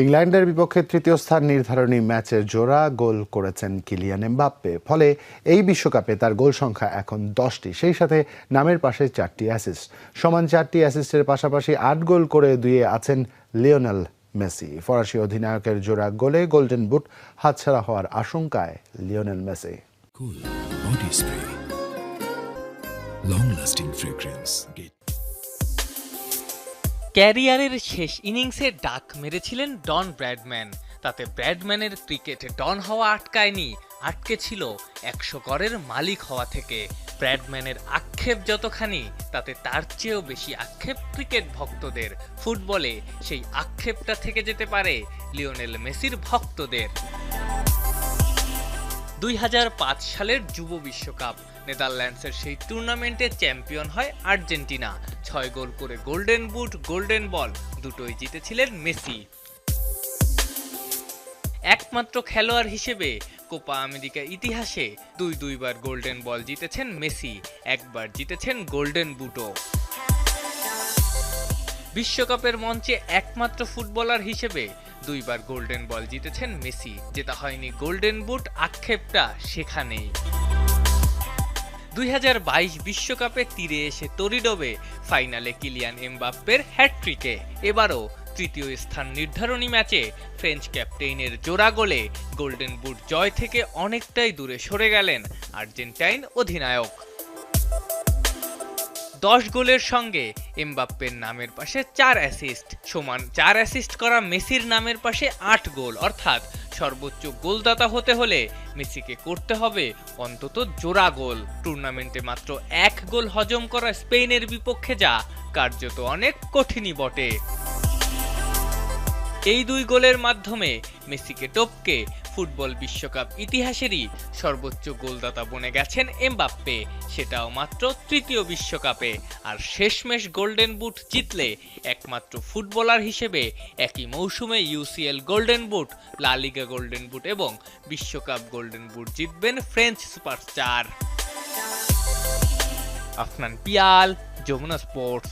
ইংল্যান্ডের বিপক্ষে তৃতীয় স্থান নির্ধারণী ম্যাচের জোড়া গোল করেছেন কিলিয়ান এমবাপ্পে। ফলে এই বিশ্বকাপে তার গোল সংখ্যা এখন 10টি, সেই সাথে নামের পাশে 4টি অ্যাসিস্ট। সমান 4টি অ্যাসিস্টের পাশাপাশি 8 গোল করে দুইয়ে আছেন লিওনেল মেসি। ফরাসি অধিনায়কের জোড়া গোলে গোল্ডেন বুট হাতছাড়া হওয়ার আশঙ্কায় Lionel Messi. Cool body spray, long-lasting fragrance. ক্যারিয়ারের শেষ ইনিংসে ডাক মেরেছিলেন ডন ব্র্যাডম্যান। তাতে ব্র্যাডম্যানের ক্রিকেটে ডন হওয়া আটকে ছিল 100 গড়ের মালিক হওয়া থেকে। ব্র্যাডম্যানের আক্ষেপ যতখানি, তাতে তার চেয়েও বেশি আক্ষেপ ক্রিকেট ভক্তদের। ফুটবলে সেই আক্ষেপটা থেকে যেতে পারে লিওনেল মেসির ভক্তদের। 2005 সালের যুব বিশ্বকাপ নেদারল্যান্ডসের সেই টুর্নামেন্টে চ্যাম্পিয়ন হয় আর্জেন্টিনা। 6 গোল করে গোল্ডেন বুট, গোল্ডেন বল দুটোই জিতেছিলেন মেসি। একমাত্র খেলোয়াড় হিসেবে কোপা আমেরিকা ইতিহাসে দুইবার গোল্ডেন বল জিতেছেন মেসি, একবার জিতেছেন গোল্ডেন বুটও। বিশ্বকাপের মঞ্চে একমাত্র ফুটবলার হিসেবে 2বার গোল্ডেন বল জিতেছেন মেসি। জেতা হয়নি গোল্ডেন বুট, আক্ষেপটা সেখানেই। 2022 বিশ্বকাপে তীরে এসে তরি ডোবে ফাইনালে কিলিয়ান এমবাপ্পের হ্যাটট্রিকে। এবারও তৃতীয় স্থান নির্ধারণী ম্যাচে ফ্রেঞ্চ ক্যাপ্টেইনের জোড়া গোলে গোল্ডেন বুট জয় থেকে অনেকটাই দূরে সরে গেলেন আর্জেন্টাইন অধিনায়ক। 10 গোলের সঙ্গে এমবাপ্পের নামের পাশে 4 অ্যাসিস্ট, সমান 4 অ্যাসিস্ট করা মেসির নামের পাশে 8 গোল। অর্থাৎ সর্বোচ্চ গোলদাতা হতে হলে মেসিকে করতে হবে অন্তত জোড়া গোল। টুর্নামেন্টে মাত্র 1 গোল হজম করা স্পেনের বিপক্ষে যা কার্যত অনেক কঠিনই বটে। এই 2 গোলের মাধ্যমে মেসিকে টপকে ফুটবল বিশ্বকাপ ইতিহাসেরই সর্বোচ্চ গোলদাতা বনে গেছেন এমবাপ্পে, সেটাও মাত্র তৃতীয় বিশ্বকাপে। আর শেষমেশ গোল্ডেন বুট জিতলে একমাত্র ফুটবলার হিসেবে একই মৌসুমে ইউসিএল গোল্ডেন বুট, লা লিগা গোল্ডেন বুট এবং বিশ্বকাপ গোল্ডেন বুট জিতবেন French superstar. Afnan Piyal, Jamuna sports.